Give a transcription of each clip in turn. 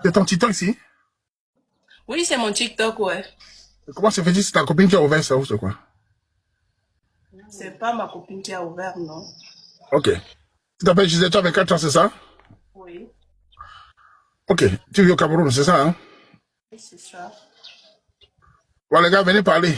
C'est ton TikTok ici? Oui, c'est mon TikTok, ouais. Comment se fait-il? C'est ta copine qui a ouvert ça ou c'est quoi? C'est pas ma copine qui a ouvert, non? Ok. Tu t'appelles Gisèle, tu as 24 ans, c'est ça? Oui, Ok. Tu vis au Cameroun, c'est ça, hein? oui, c'est ça. Bon, les gars, venez parler.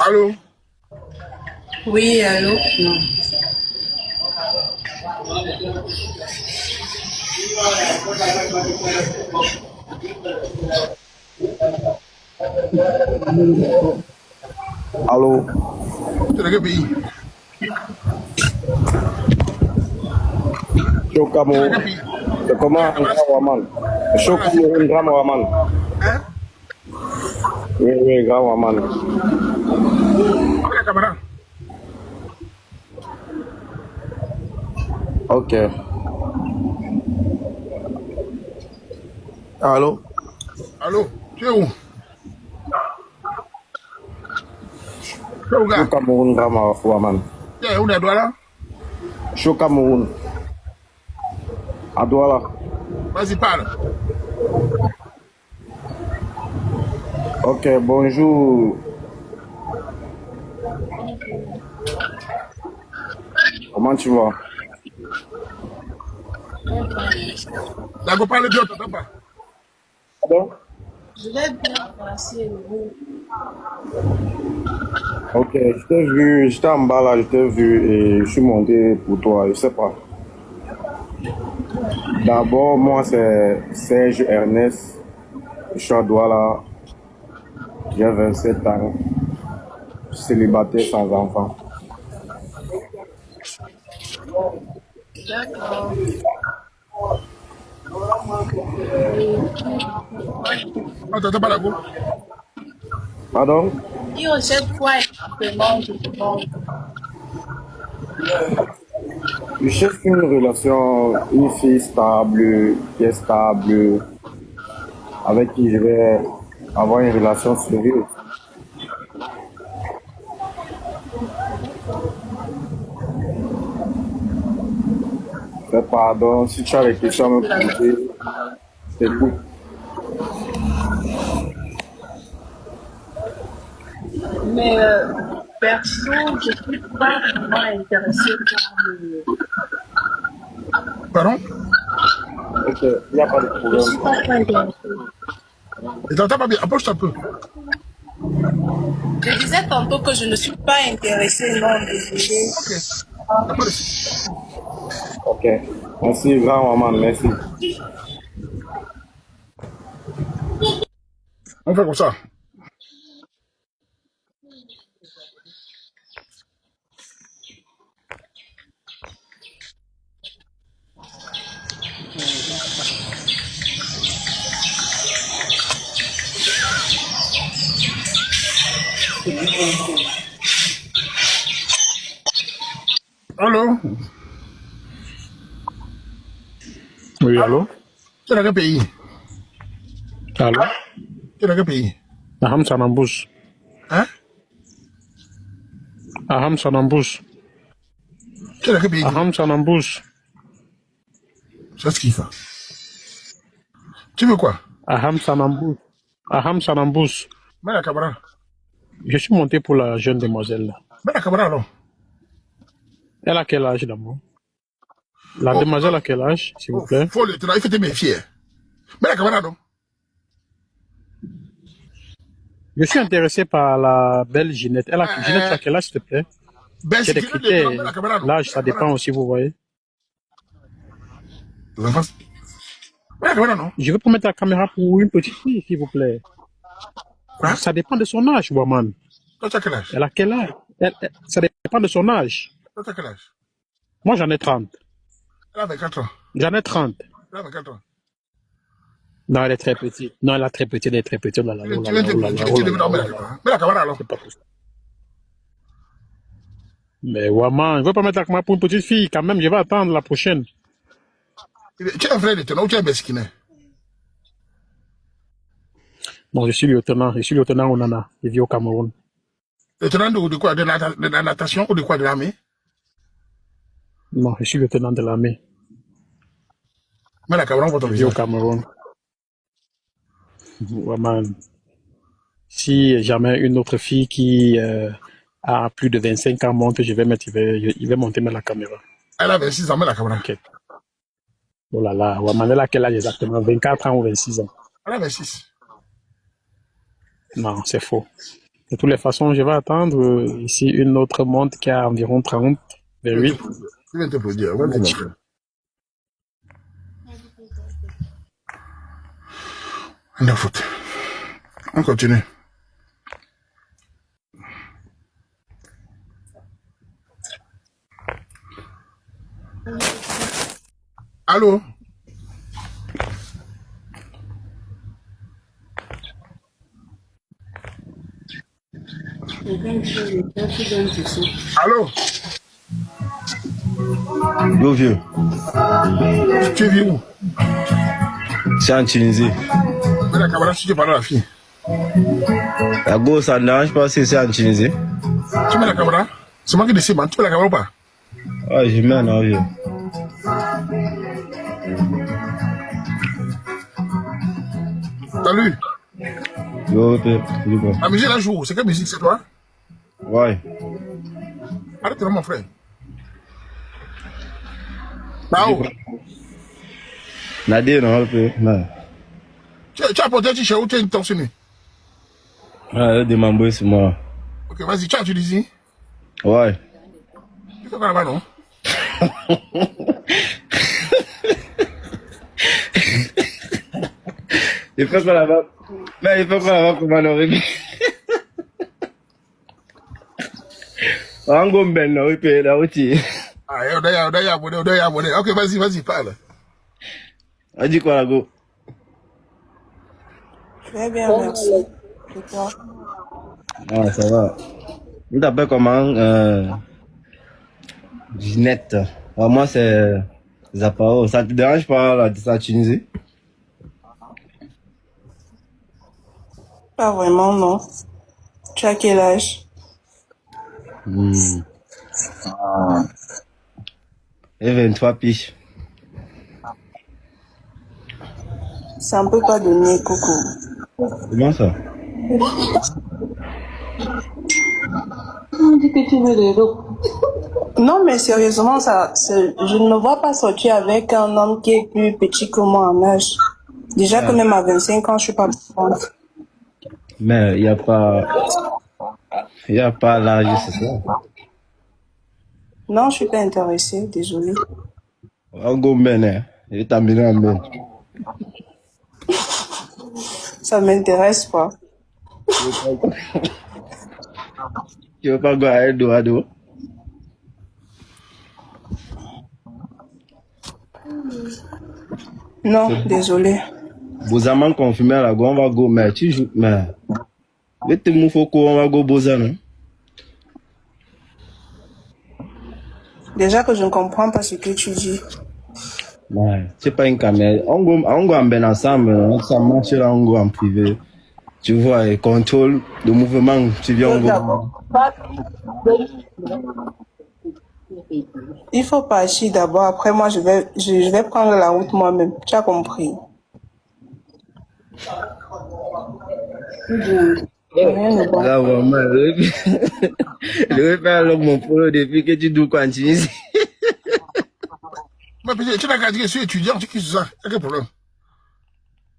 Allô? Oui, allô? Allô? Tu es dans quel pays? Je suis au Tu es dans Cameroun. quel pays? C'est comment un Cameroun, grand Waman? Je suis au voilà, c'est... Cameroun, grand Waman. Hein? Oui, oui, grand Waman. Ok, camarade. Ok. Allô? Allô? Tu es où? Tu es où, Je suis au gars? Cameroun, grand Waman. Tu es où, les doigts là? Je suis au Cameroun, à Douala. Vas-y, parle. Ok, bonjour. Comment tu vas? D'accord, parle bien, on t'entend pas. Pardon? Je vais bien, merci. Et vous? Ok, je t'ai vu, j'étais en bas là, je t'ai vu et je suis monté pour toi, je sais pas. D'abord, moi c'est Serge Ernest, je suis à Douala, j'ai 27 ans, célibataire sans enfant. D'accord. On t'entend pas, d'accord? Pardon? Qui recherche quoi exactement, je demande? Je cherche une relation, une fille stable, qui est stable, avec qui je vais avoir une relation sérieuse. Mais pardon, si tu as des questions à me poser, je t'écoute. Mais perso, je suis pas vraiment intéressée par le... Pardon? Ok, il n'y a pas de Je problème. suis pas trop intéressée. Je t'entends pas bien. Approche-toi un peu. Je disais tantôt que je ne suis pas intéressée, non, désolé. Ok. T'as pas de souci. Ok, merci grand maman, merci. On fait comme ça. Allô? Oui, Allô? allô? Tu es dans quel pays? Allô? Tu es dans quel pays? Aham Sanambus. Hein? Aham Sanambus. Tu es dans quel pays? Aham Sanambus. C'est ce qu'il fait. Tu veux quoi? Aham Sanambus. Aham Sanambus. Mets la caméra. Je suis monté pour la jeune demoiselle là. Mets la caméra alors. Elle a quel âge d'abord? La Oh, demoiselle a quel âge, s'il vous plaît? faut le tenir. Il faut te méfier. Mets la caméra non? Je suis intéressé par la belle Ginette. Ginette, tu as quel âge, s'il te plaît? Ben, J'ai si des tu veux le tenir, mets critères. la caméra non? L'âge, Mets la ça caméra dépend non? aussi, vous voyez. Les enfants. Mets la caméra non? Je veux pas mettre la caméra pour une petite fille, s'il vous plaît. Quoi? Ça dépend de son âge, Waman. Toi, tu as quel âge? Elle a quel âge? Ça dépend de son âge. Toi, tu as quel âge? Moi, j'en ai 30. Elle a 24 ans. J'en ai 30. Elle a 24 ans. Non, elle est très petite. Non, elle est très petite, elle est très petite. Oh là là, oh là là, oh là là, oh là là, Tu oh devais là mettre là. la caméra. Mets la caméra alors. C'est pas possible. Mais Waman, je ne veux pas mettre la caméra pour une petite fille. Quand même, je vais attendre la prochaine. Tu es un vrai lieutenant ou tu es un mesquinet? Non, je suis lieutenant. Je suis lieutenant Onana. Je vis au Cameroun. Lieutenant de quoi? De la natation ou de quoi? De l'armée? Non, je suis lieutenant de l'armée. Mais la caméra voit ton Je vis au visage. Cameroun. Waman. Si jamais une autre fille qui a plus de 25 ans monte, je vais mettre, il va monter mettre la caméra. Elle a 26 ans, mais la caméra. Ok. Oh là là, Waman, elle a quel âge exactement? 24 ans ou 26 ans? Elle a 26. Non, c'est faux. De toutes les façons, je vais attendre ici une autre monte qui a environ 30, Je 28. viens te produire. Vas-y, mon frère. On a faute. On continue. Allô? Allô? Yo, vieux. Tu vis où? C'est en Tunisie. Mais la caméra, si tu parles à la fille. La go, ça ne dérange pas si c'est en Tunisie. Tu mets la caméra? C'est moi qui décide, man. Tu mets la caméra ou pas? Ouais, je mets un avion. Salut. Yo, dis quoi? La musique, là, joue. C'est quelle musique, c'est toi? Ouais. Arrête-le, mon frère. Là-haut. Nadé, non, un peu. Non. Tu as porté un t-shirt ou tu as une torse nue? Ouais, des membres, c'est moi. Ok, vas-y, tu as utilisé. Ouais. Tu fais quoi là-bas, non? Il fait quoi là-bas? Mais il fait quoi là-bas pour m'honorer? En gros, ben, là, il peut là aussi. Ah, abonné. Ok, vas-y, parle. On dit quoi là, go? Très bien, merci. Et toi? Ah, ça va. On t'appelle comment? Ginette. Ah, moi, c'est Zapao. Ça te dérange pas, là, de ça, Tunisie? Pas vraiment, non. Tu as quel âge? Et 23 piges. Ça ne peut pas donner, Coco. Comment ça? Non, mais sérieusement, je ne me vois pas sortir avec un homme qui est plus petit que moi en âge. Déjà que même à 25 ans, je suis pas grande. Mais il n'y a pas. Il n'y a pas l'âge, c'est ça. Non, je suis pas intéressée, désolée. En gros, ben, hein. Il t'a mis en ben. Ça m'intéresse pas. Tu veux pas go à dos à dos? Non, désolée. Bozaman confirmé à la go, on va go, mais tu joues, mais. Vete mou foko, on va go Bozan, hein. Déjà que je ne comprends pas ce que tu dis. Ouais, c'est pas une caméra. On go en ben ensemble, ça marche là, on go en privé. Tu vois, et contrôle le mouvement, tu viens en go. Il faut partir d'abord. Après, moi, je vais prendre la route moi-même. Tu as compris? Rien de bon. Là, vraiment, je vais faire le mon polo depuis que tu dois continuer. Mais petit, tu n'as qu'à dire que je suis étudiant, tu quittes ça. Il y a quel problème?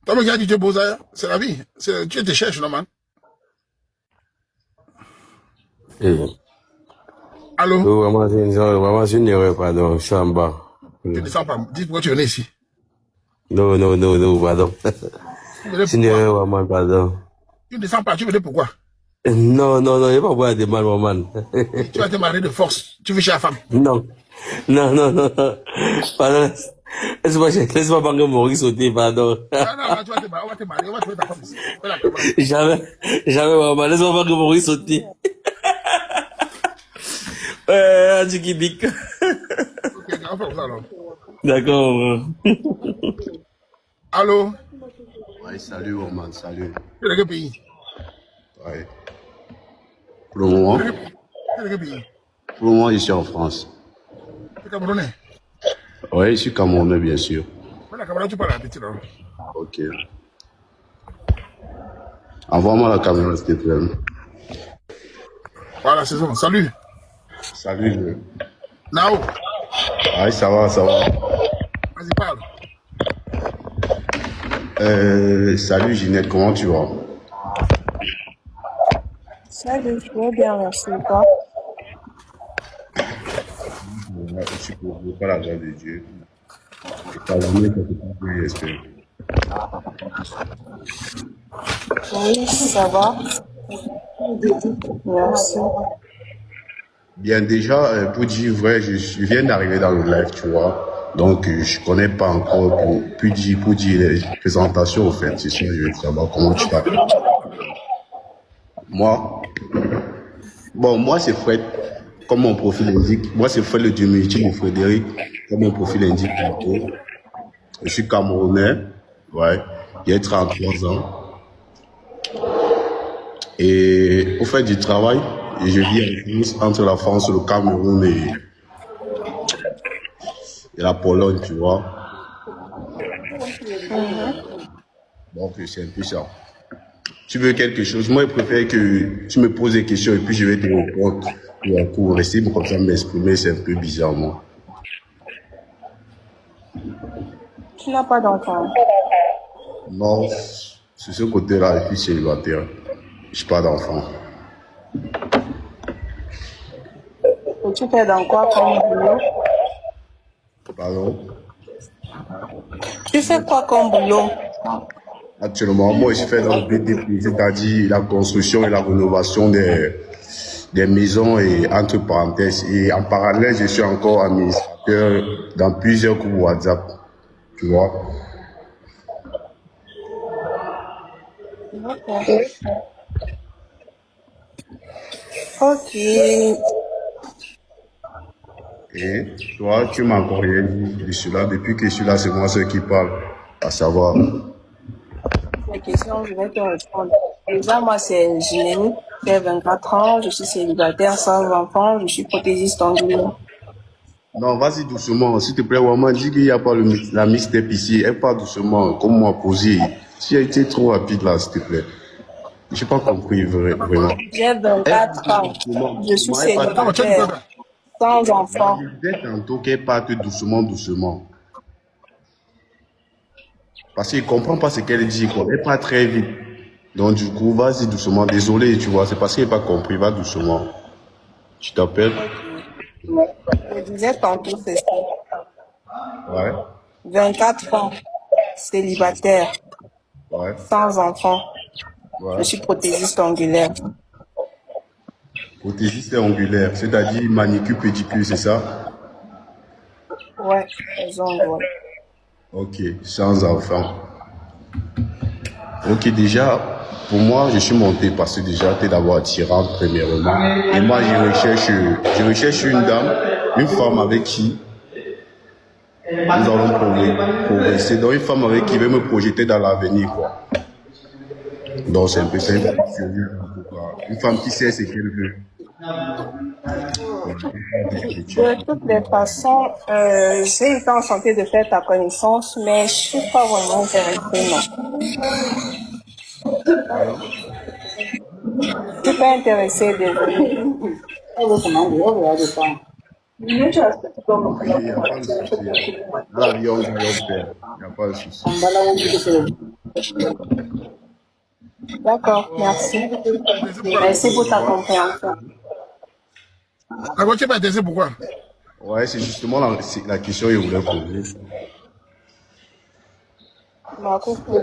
Toi, me dit que tu es beau, c'est la vie. Tu te cherches, non, man? Allô? Vraiment, c'est une erreur, pardon. Je suis en bas. Tu ne descends pas. Dis pourquoi tu es ici. Non, pardon. C'est une erreur, vraiment, pardon. Tu ne descends pas, tu venais pourquoi? Non, il n'y a pas besoin de mal, maman. Tu vas te marier de force. Tu veux chez la femme. Non. Pardon. Laisse-moi pas que Maurice sauter, pardon. Non, tu vas te marier, on va te marier, on va trouver ta femme ici. Jamais, maman. Laisse-moi pas que Maurice sauter. Antiquibic. Ok, on va faire ça alors. D'accord. Allô? Ouais, salut, Oman, salut. Tu es de quel pays? Ouais. Pour le moment, Tu es de quel pays? pour le moment, je suis en France. Tu es Camerounais? Ouais, je suis Camerounais, bien sûr. Voilà, Cameroun, tu parles à petit là. Ok. Envoie-moi la caméra, s'il te plaît. Voilà, c'est ça. Salut. Salut. Nao, Ouais, ça va, ça va. vas-y, parle. Salut, Ginette, comment tu vas? Salut, je vais bien, merci. Et toi? Ouais, je suis pour pas la grâce de Dieu. Et ta journée, ça se passe bien, j'espère. Oui, ça va. Merci. Bien, déjà, pour dire vrai, je viens d'arriver dans le live, tu vois. Donc, je connais pas encore pour dire les présentations, au fait. C'est sûr, je veux savoir comment tu t'appelles. Moi, bon, moi, c'est Fred, comme mon profil indique. Moi, c'est Fred le diminutif de Frédéric, comme mon profil indique plutôt. Je suis Camerounais, ouais. J'ai 33 ans. Et au fait du travail, et je vis en France, entre la France, le Cameroun et la Pologne, tu vois. Donc, c'est un peu ça. Tu veux quelque chose, moi, je préfère que tu me poses des questions et puis je vais te répondre. Et pour rester comme ça, m'exprimer, c'est un peu bizarre, moi. Tu n'as pas d'enfant. Non, sur ce côté-là, je suis célibataire. Je n'ai pas d'enfant. Et tu fais dans quoi comme boulot? Pardon? Tu fais quoi comme boulot? Actuellement, moi, je fais dans le BTP, c'est-à-dire la construction et la rénovation des maisons et entre parenthèses. Et en parallèle, je suis encore administrateur dans plusieurs groupes WhatsApp. Tu vois? Ok. Ok. Et toi, tu m'as encore rien dit de cela. Depuis que je suis là, c'est moi seul qui parle. À savoir. Les questions, je vais te répondre. Déjà, moi, c'est Ginny. J'ai 24 ans. Je suis célibataire, sans enfant. Je suis prothésiste angulaire. Non, vas-y doucement. S'il te plaît, Waman, dis qu'il n'y a pas la mixtape ici. Elle parle doucement, comme moi posé. Tu as été trop rapide là, s'il te plaît. Je n'ai pas compris vraiment. J'ai 24 ans. Je suis célibataire, sans enfant. Je disais tantôt qu'elle parte doucement, doucement. Parce qu'il ne comprend pas ce qu'elle dit, quoi. Elle part très vite. Donc, du coup, vas-y doucement. Désolé, tu vois, c'est parce qu'elle n'a pas compris. Va doucement. Tu t'appelles? Je disais tantôt, c'est ça. Ouais. 24 ans, célibataire, Ouais. sans enfant. Ouais. Je suis prothésiste angulaire. Prothésiste angulaire, c'est-à-dire manicure, pédicure, c'est ça? Ouais, les ongles, ouais. Ok, sans enfant. Ok, déjà, pour moi, je suis monté parce que déjà, tu es d'abord attirante, premièrement. Et moi, je recherche une dame, une femme avec qui nous allons progresser. Donc, une femme avec qui veut me projeter dans l'avenir, quoi. Donc, c'est un peu simple. Une femme qui sait ce qu'elle veut. De toutes les façons, j'ai été enchantée de faire ta connaissance, mais je suis pas vraiment intéressée, non. Je suis pas intéressée, désolée. Il n'y a pas de souci. Dans la vie, on gagne, on perd. Il n'y a pas de souci. D'accord, merci. Merci pour ta compréhension. D'accord, tu es pas intéressé, pourquoi? Ouais, c'est justement la question que je voulais poser. Ma coucou.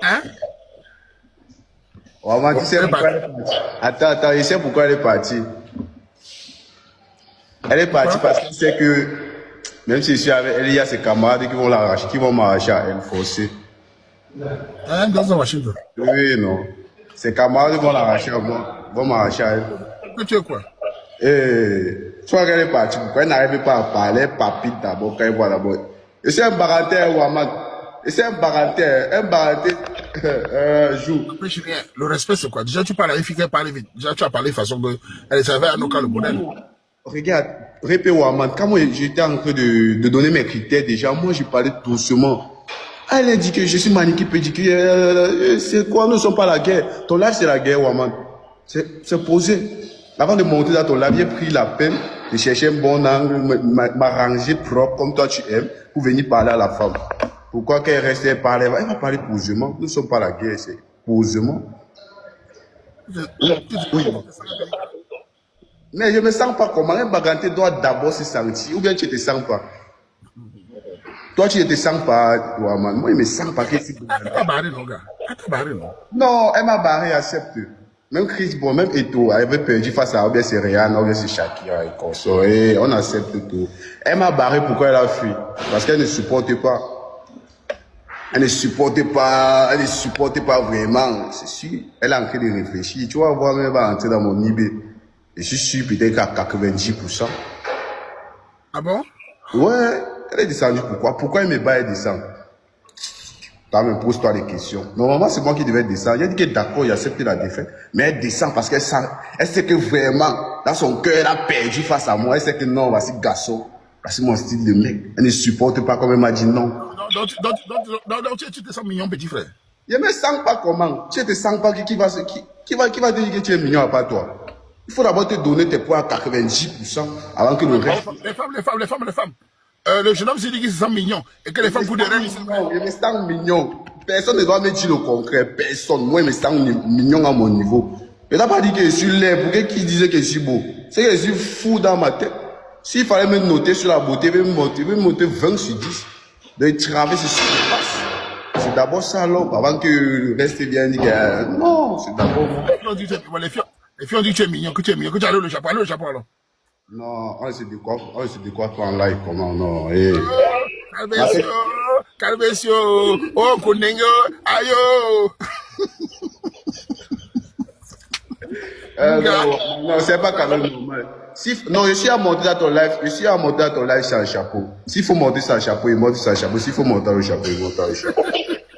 Hein? Ouais, tu sais pourquoi elle est partie? Attends, je sais pourquoi elle est partie. Elle est partie parce qu'elle sait que même si je suis avec elle, il y a ses camarades qui vont l'arracher, qui vont m'arracher à elle, forcer. Hein, dans un Washington. Oui, non. Ses camarades vont l'arracher à moi, vont m'arracher à elle. Que tu es quoi? Soit qu'elle est partie, pourquoi elle n'arrive pas à parler, papite d'abord, quand elle voit d'abord. Et c'est un barantais, Ouaman. Et c'est un barantais, joue. Le respect, c'est quoi? Déjà, tu parles à une fille qui parle vite. Déjà, tu as parlé de façon de. Elle savait à nos cas le modèle. Regarde, répète Ouaman, quand moi j'étais en train de donner mes critères, déjà, moi je parlais doucement. Elle a dit que je suis maniqué, pédicure, c'est quoi, nous ne sommes pas la guerre. Ton live, c'est la guerre, Ouaman. C'est posé. Avant de monter dans ton live, j'ai pris la peine de chercher un bon angle, m'arranger propre, comme toi tu aimes, pour venir parler à la femme. Pourquoi qu'elle reste parler? Elle va parler posément. Nous ne sommes pas la guerre, c'est posément. Oui. Mais je ne me sens pas comment. Un baganté doit d'abord se sentir, ou bien tu ne te sens pas. Toi, tu ne te sens pas, Ouaman. Moi, je ne me sens pas. Elle t'a barré, non, gars. Elle t'a barré, non? Non, elle m'a barré, accepte. Même Chris, bon, même Eto, elle avait perdu face à, ou bien c'est Rihanna, ou bien c'est Shakira et consort. Et on accepte tout. Elle m'a barré, pourquoi elle a fui? Parce qu'elle ne supporte pas. Elle ne supportait pas vraiment. C'est sûr. Elle est en train de réfléchir. Tu vas voir, même elle va entrer dans mon IB. Je suis sûr, peut-être qu'à 90%. Ah bon? Ouais, elle est descendue. Pourquoi elle me bat, elle descend? Quand même, pose-toi des questions. Normalement, c'est moi qui devais descendre. Elle dit que d'accord, il accepte la défaite. Mais elle descend parce qu'elle sait que vraiment, dans son cœur, elle a perdu face à moi. Elle sait que non, voici garçon. Voici mon style de mec. Elle ne supporte pas comme elle m'a dit non. Donc, tu te sens mignon, petit frère. Je me sens pas comment. Tu te sens pas qui va te dire que tu es mignon à part toi. Il faut d'abord te donner tes points à 90% avant que le reste. Les femmes. Le jeune homme s'est dit qu'il se sent mignon et que les femmes courent derrière. Je me sens mignon. Personne ne doit me dire le concret. Personne. Moi, je me sens mignon à mon niveau. Je n'ai pas dit que je suis laid. Pour qui disait que je suis beau? C'est que je suis fou dans ma tête. S'il fallait me noter sur la beauté, je vais me monter 20 sur 10. De traverser ce qui se passe. C'est d'abord ça, l'homme, avant que le reste vienne dire non, c'est d'abord moi. Les filles ont dit que tu es mignon, que tu as le chapeau. Allez, le chapeau alors. Non, on se décoiffe en live, comment non? Calvesio, oh, Kunengo, ayo. Non, c'est pas quand même normal. Non, je suis à monter dans ton live sans chapeau. S'il faut monter sans chapeau, il monte sans chapeau. S'il faut monter le chapeau, il monte le chapeau.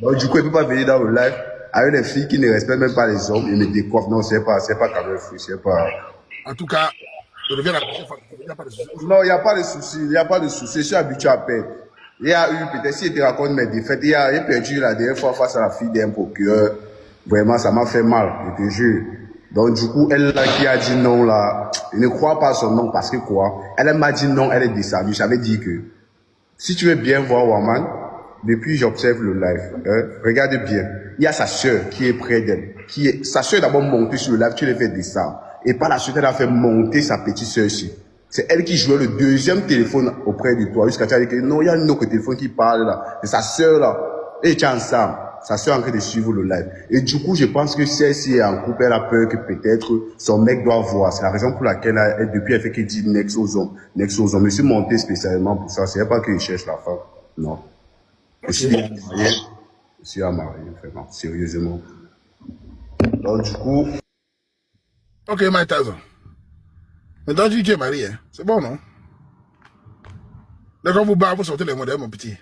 Donc, du coup, il ne peut pas venir dans le live avec des filles qui ne respectent même pas les hommes et me décoiffent. Non, c'est pas quand même fou, c'est pas. En tout cas, je reviens la prochaine fois. Il n'y a pas de souci. Non, il n'y a pas de souci, Je suis habitué à perdre. Il y a eu, peut-être, si je te raconte mes défaites, j'ai perdu la dernière fois face à la fille d'un procureur. Vraiment, ça m'a fait mal, je te jure. Donc, du coup, elle là qui a dit non, là, je ne crois pas son nom parce que quoi? Elle m'a dit non, elle est descendue. J'avais dit que, si tu veux bien voir Ouaman, depuis j'observe le live, regarde bien. Il y a sa sœur qui est près d'elle. Sa sœur est d'abord montée sur le live, tu l'as fait descendre. Et par la suite, elle a fait monter sa petite sœur ici. C'est elle qui jouait le deuxième téléphone auprès de toi. Jusqu'à tu as dit que non, il y a un autre téléphone qui parle là. C'est sa sœur là. Et tu es ensemble. Sa sœur est en train de suivre le live. Et du coup, je pense que celle-ci est en couple, elle a peur que peut-être son mec doit voir. C'est la raison pour laquelle depuis elle fait qu'elle dit next aux hommes. Je suis monté spécialement pour ça. C'est pas que je cherche la femme. Non. Je suis marié. Je suis marié, vraiment. Sérieusement. Donc, du coup. Ok, Mike Tyson. Maintenant, tu es marié. Hein? C'est bon, non? D'accord, vous sortez les modèles, mon petit.